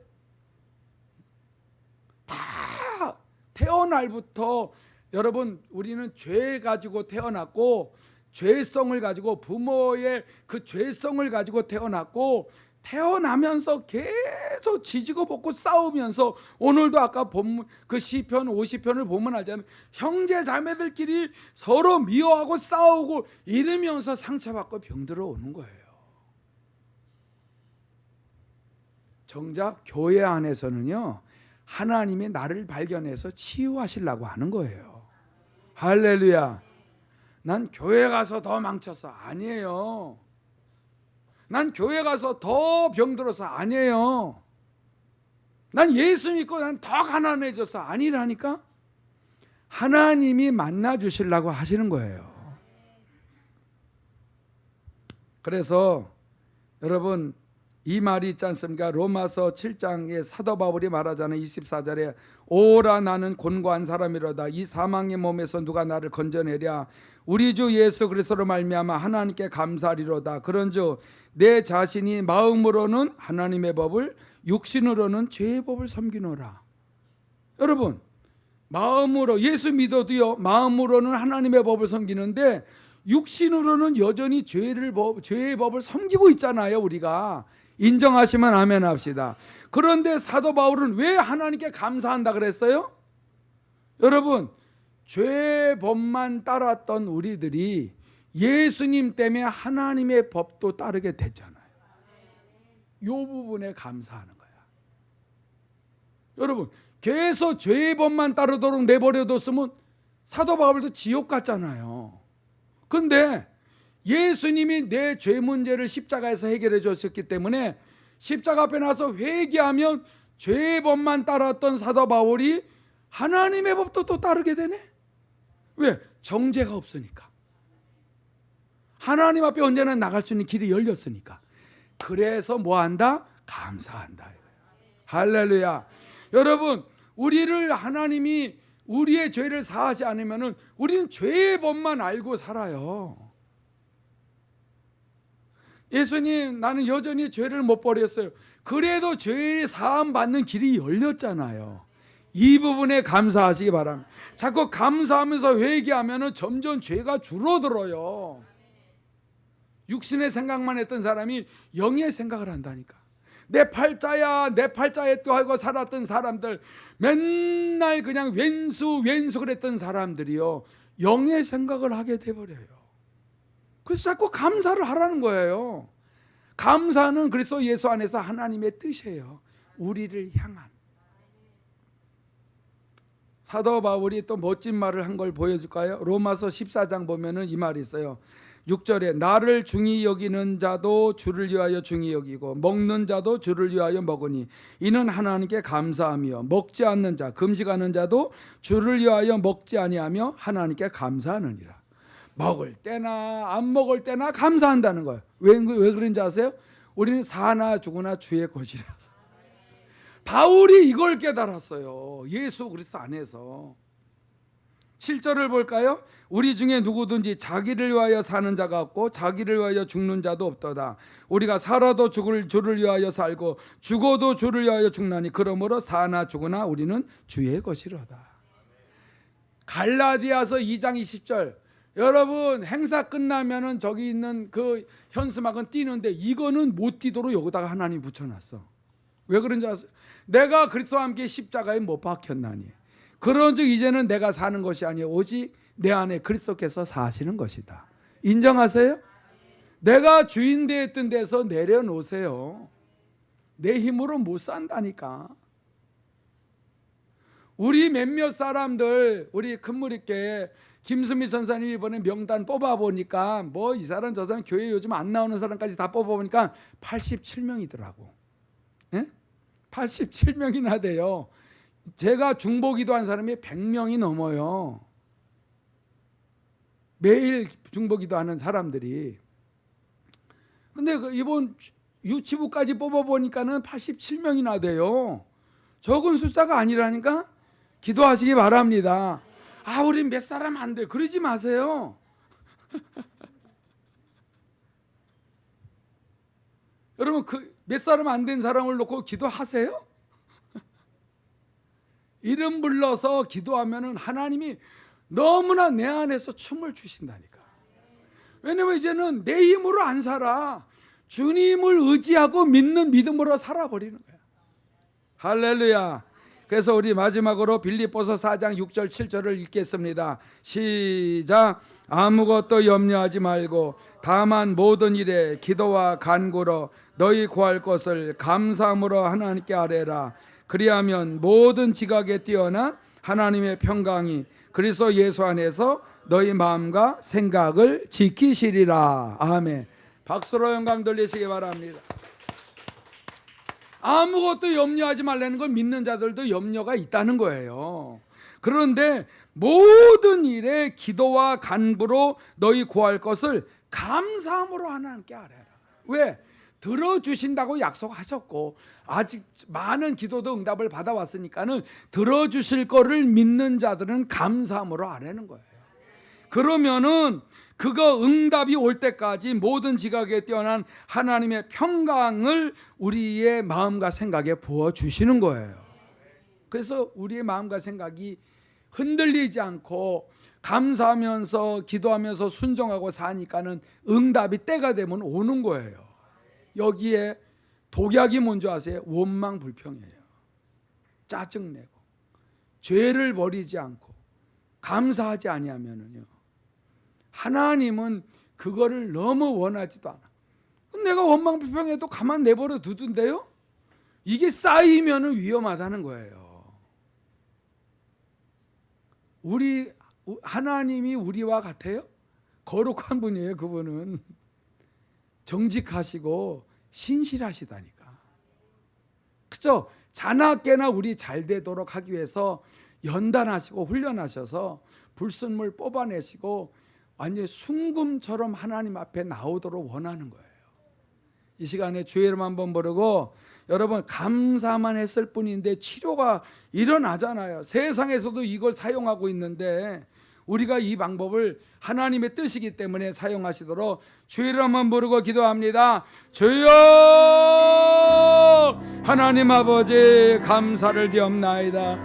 다 태어날부터 여러분 우리는 죄 가지고 태어났고 죄성을 가지고 부모의 그 죄성을 가지고 태어났고 태어나면서 계속 지지고 볶고 싸우면서 오늘도 아까 본문 그 시편 50편을 보면 알잖아요. 형제 자매들끼리 서로 미워하고 싸우고 이러면서 상처받고 병들어 오는 거예요. 정작 교회 안에서는요 하나님이 나를 발견해서 치유하시려고 하는 거예요. 할렐루야. 난 교회 가서 더 망쳤어. 아니에요. 난 교회 가서 더 병들어서 아니에요. 난 예수 믿고 난 더 가난해져서 아니라니까. 하나님이 만나 주시려고 하시는 거예요. 그래서 여러분 이 말이 있지 않습니까? 로마서 7장에 사도 바울이 말하잖아요. 24절에 오라 나는 곤고한 사람이로다. 이 사망의 몸에서 누가 나를 건져내랴. 우리 주 예수 그리스도로 말미암아 하나님께 감사하리로다. 그런즉 내 자신이 마음으로는 하나님의 법을 육신으로는 죄의 법을 섬기노라. 여러분 마음으로 예수 믿어도요 마음으로는 하나님의 법을 섬기는데 육신으로는 여전히 죄의 법을 섬기고 있잖아요. 우리가 인정하시면 아멘 합시다. 그런데 사도 바울은 왜 하나님께 감사한다 그랬어요? 여러분 죄의 법만 따랐던 우리들이 예수님 때문에 하나님의 법도 따르게 됐잖아요. 이 부분에 감사하는 거야. 여러분 계속 죄의 법만 따르도록 내버려뒀으면 사도 바울도 지옥 갔잖아요. 근데 예수님이 내 죄 문제를 십자가에서 해결해 줬었기 때문에 십자가 앞에 나서 회개하면 죄의 법만 따랐던 사도 바울이 하나님의 법도 또 따르게 되네. 왜? 정죄가 없으니까. 하나님 앞에 언제나 나갈 수 있는 길이 열렸으니까. 그래서 뭐한다? 감사한다. 할렐루야. 여러분 우리를 하나님이 우리의 죄를 사하지 않으면 우리는 죄의 법만 알고 살아요. 예수님 나는 여전히 죄를 못 버렸어요. 그래도 죄의 사함 받는 길이 열렸잖아요. 이 부분에 감사하시기 바랍니다. 자꾸 감사하면서 회개하면 점점 죄가 줄어들어요. 육신의 생각만 했던 사람이 영의 생각을 한다니까. 내 팔자야 내 팔자에 또 하고 살았던 사람들 맨날 그냥 왼수 그랬던 사람들이요 영의 생각을 하게 돼버려요. 그래서 자꾸 감사를 하라는 거예요. 감사는 그리스도 예수 안에서 하나님의 뜻이에요. 우리를 향한. 사도 바울이 또 멋진 말을 한 걸 보여줄까요? 로마서 14장 보면은 이 말이 있어요. 6절에 나를 중히 여기는 자도 주를 위하여 중히 여기고 먹는 자도 주를 위하여 먹으니 이는 하나님께 감사하며 먹지 않는 자 금식하는 자도 주를 위하여 먹지 아니하며 하나님께 감사하느니라. 먹을 때나 안 먹을 때나 감사한다는 거예요. 왜 그런지 아세요? 우리는 사나 죽으나 주의 것이라서. 바울이 이걸 깨달았어요. 예수 그리스도 안에서. 7절을 볼까요? 우리 중에 누구든지 자기를 위하여 사는 자가 없고 자기를 위하여 죽는 자도 없도다. 우리가 살아도 주를 위하여 살고 죽어도 주를 위하여 죽나니 그러므로 사나 죽으나 우리는 주의 것이로다. 갈라디아서 2장 20절. 여러분 행사 끝나면은 저기 있는 그 현수막은 띄는데 이거는 못 띄도록 여기다가 하나님 붙여놨어. 왜 그런지 아세요? 내가 그리스도와 함께 십자가에 못 박혔나니 그런즉 이제는 내가 사는 것이 아니요 오직 내 안에 그리스도께서 사시는 것이다. 인정하세요? 내가 주인 되었던 데서 내려놓으세요. 내 힘으로 못 산다니까. 우리 몇몇 사람들 우리 큰무리교회 김수미 선사님이 이번에 명단 뽑아보니까 뭐 이 사람 저 사람 교회 요즘 안 나오는 사람까지 다 뽑아보니까 87명이더라고. 예? 87명이나 돼요. 제가 중보기도 한 사람이 100명이 넘어요. 매일 중보기도 하는 사람들이. 근데 이번 유치부까지 뽑아보니까는 87명이나 돼요. 적은 숫자가 아니라니까 기도하시기 바랍니다. 아, 우린 몇 사람 안 돼. 그러지 마세요. 여러분, 그 몇 사람 안 된 사람을 놓고 기도하세요? 이름 불러서 기도하면은 하나님이 너무나 내 안에서 춤을 추신다니까. 왜냐면 이제는 내 힘으로 안 살아. 주님을 의지하고 믿는 믿음으로 살아버리는 거야. 할렐루야. 그래서 우리 마지막으로 빌립보서 4장 6절 7절을 읽겠습니다. 시작. 아무것도 염려하지 말고 다만 모든 일에 기도와 간구로 너희 구할 것을 감사함으로 하나님께 아뢰라. 그리하면 모든 지각에 뛰어난 하나님의 평강이 그리스도 예수 안에서 너희 마음과 생각을 지키시리라. 아멘. 박수로 영광 돌리시기 바랍니다. 아무것도 염려하지 말라는 걸 믿는 자들도 염려가 있다는 거예요. 그런데 모든 일에 기도와 간구로 너희 구할 것을 감사함으로 하나님께 아뢰라. 왜? 들어주신다고 약속하셨고 아직 많은 기도도 응답을 받아왔으니까는 들어주실 거를 믿는 자들은 감사함으로 아뢰는 거예요. 그러면은 그거 응답이 올 때까지 모든 지각에 뛰어난 하나님의 평강을 우리의 마음과 생각에 부어주시는 거예요. 그래서 우리의 마음과 생각이 흔들리지 않고 감사하면서 기도하면서 순종하고 사니까는 응답이 때가 되면 오는 거예요. 여기에 독약이 뭔지 아세요? 원망 불평이에요. 짜증내고 죄를 버리지 않고 감사하지 아니하면은요, 하나님은 그거를 너무 원하지도 않아. 내가 원망 불평해도 가만 내버려 두던데요? 이게 쌓이면 위험하다는 거예요. 하나님이 우리와 같아요? 거룩한 분이에요. 그분은 정직하시고 신실하시다니까. 그죠? 자나깨나 우리 잘 되도록 하기 위해서 연단하시고 훈련하셔서 불순물 뽑아내시고 완전히 순금처럼 하나님 앞에 나오도록 원하는 거예요. 이 시간에 주의 이름 한번 부르고, 여러분 감사만 했을 뿐인데 치료가 일어나잖아요. 세상에서도 이걸 사용하고 있는데 우리가 이 방법을 하나님의 뜻이기 때문에 사용하시도록 주의 이름 한번 부르고 기도합니다. 주여, 하나님 아버지 감사를 드리옵나이다.